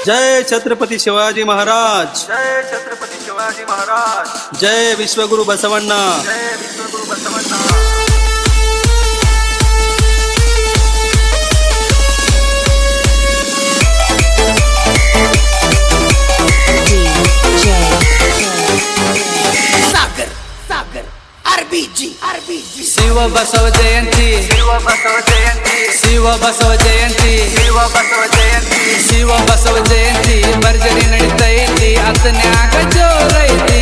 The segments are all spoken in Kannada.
जय छत्रपती शिवाजी महाराज. जय छत्रपती शिवाजी महाराज. जय विश्वगुरु बसवण्णा. जय विश्वगुरु बसवण्णा. शिव बसव जयंती, शिव बसव जयंती, शिव बसव जयंती, शिव बसव जयंती, ಶಿವ ಬಸವ ಜಯಂತಿ ಭರ್ಜರಿ ನಡೀತೈತಿ ಅತನ್ಯಾಗ ಜೋರೈತಿ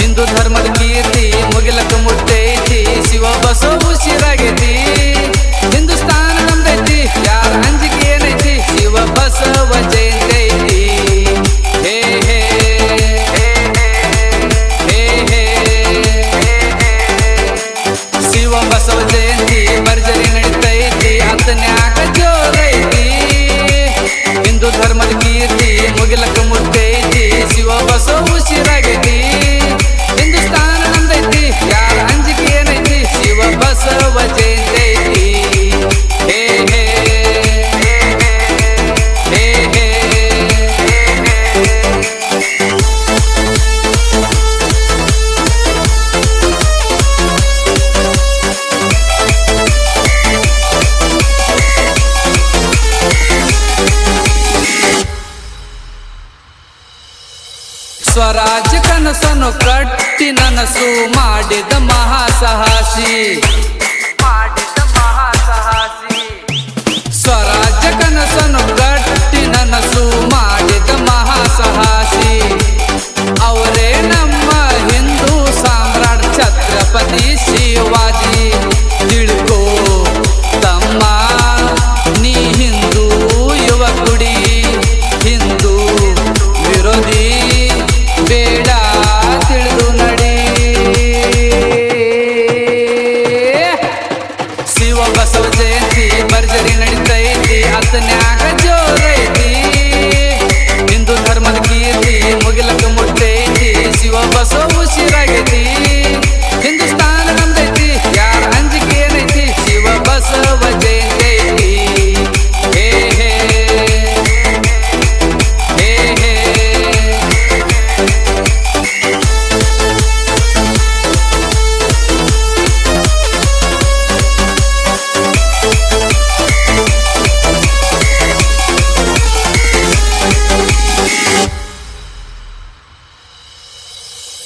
ಹಿಂದೂ ಧರ್ಮದ ಕೀರ್ತಿ ಮುಗಿಲಕ್ಕ ಮುಟ್ಟೈತಿ ಶಿವ ಬಸವ ಉಸಿರಾಗೈತಿ ಹಿಂದೂಸ್ತಾನ ನಮ್ದೈತಿ ಯಾರ ಅಂಜಿಕೆ ಏನೈತಿ ಶಿವ ಬಸವ ಜಯಂತಿ ಐತಿ ಹೇ ಹೇ ಹೇ ಹೇ ಶಿವ ಬಸವ ಜಯಂತಿ ಭರ್ಜರಿ ನಡೀತೈತಿ ಅತನ್ಯಾಗ ಜೋರೈತಿ ಹಿಂದೂ ಧರ್ಮದ ಕೀರ್ತಿ ಮುಗಿಲಕ್ಕ ಮುಟ್ಟೈತಿ ಶಿವ ಬಸವ ಉಸಿರಾಗೈತಿ ಹಿಂದೂಸ್ತಾನ ನಮ್ದೈತಿ ಯಾರ ಅಂಜಿಕೆ ಏನೈತಿ ಶಿವ ಬಸವ ಜಯಂತಿ ಐತಿ ಹೇ ಹೇ ಹೇ ಹೇ ಸ್ವರಾಜ್ಯ ಕನಸನ್ನು ಕಟ್ಟಿ ನನಸು ಮಾಡಿದ ಮಹಾಸಾಹಸಿ ಮಾಡಿದ ಮಹಾಸಾಹಸಿ. ಸ್ವರಾಜ್ಯ ಕನಸನ್ನು ಕಟ್ಟಿ ನನಸು ಮಾಡಿದ ಮಹಾಸಾಹಸಿ ಅವರೇ ನಮ್ಮ ಹಿಂದೂ ಸಾಮ್ರಾಟ್ ಛತ್ರಪತಿ ಶಿವಾಜಿ ತಿಳ್ಕೋ ತಮ್ಮ ನೀ ಹಿಂದೂ ಯುವ ಕುಡಿ ಹಿಂದೂ ವಿರೋಧಿ ಬೇಡ ತಿಳಿದು ನಡಿ ಶಿವ ಬಸವ ಜಯಂತಿ ಭರ್ಜರಿ ನಡೀತೈತಿ ಅತನ್ಯಾಗ ಜೋರೈತಿ ಹಿಂದೂ ಧರ್ಮದ ಕೀರ್ತಿ ಮುಗಿಲಕ್ಕ ಮುಟ್ಟೈತಿ ಶಿವ ಬಸವ ಉಸಿರಾಗೈತಿ ಹಿಂದೂಸ್ತಾನ ನಮ್ದೈತಿ ಯಾರ ಅಂಜಿಕೆ ಏನೈತಿ ಶಿವ ಬಸವ ಜಯಂತಿ ಐತಿ ಹೇ ಹೇ ಹೇ ಹೇ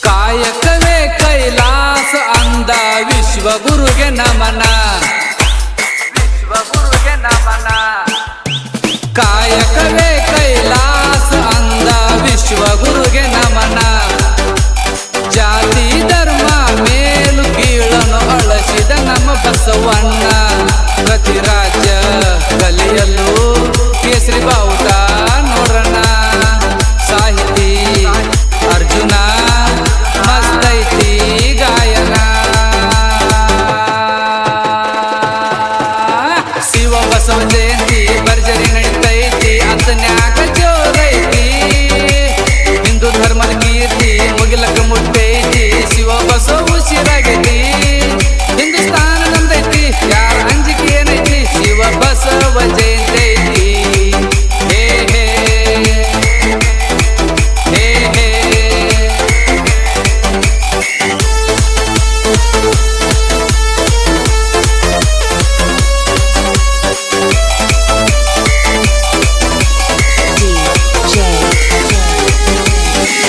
ಕಾಯಕವೇ ಕೈಲಾಸ ಅಂದ ವಿಶ್ವಗುರುಗೆ ನಮನ ವಿಶ್ವಗುರುಗೆ ನಮನ. ಕಾಯಕವೇ ಕೈಲಾಸ ಅಂದ ವಿಶ್ವಗುರುಗೆ ನಮನ ಜಾತಿ ಧರ್ಮ ಮೇಲು ಕೀಳನು ಅಳಸಿದ ನಮ್ಮ ಬಸವಣ್ಣ ಪ್ರತಿ ರಾಜ್ಯ ಕಲಿಯಲು ಕೇಸರಿ ಬಾವುಟ ನೋಡೋಣ ಸಾಹಿತಿ ಅರ್ಜುನ ಮಸ್ತೈತಿ ಗಾಯನ ಶಿವ ಬಸವ ಜಯಂತಿ ಭರ್ಜರಿ ನಡೀತೈತಿ ಅತನ್ಯಾಗ ಜೋರೈತಿ ಹಿಂದೂ ಧರ್ಮದ ಕೀರ್ತಿ ಮುಗಿಲಕ್ಕ ಮುಟ್ಟೈತಿ ಶಿವ ಬಸವ ಉಸಿರಾಗೈತಿ ಹಿಂದೂಸ್ತಾನ ನಮ್ದೈತಿ ಯಾರ ಅಂಜಿಕೆ ಏನೈತಿ ಶಿವ ಬಸವ ಜಯಂತಿ ಐತಿ ಹೇ ಹೇ ಹೇ ಹೇ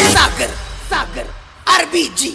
Sagar, RBG.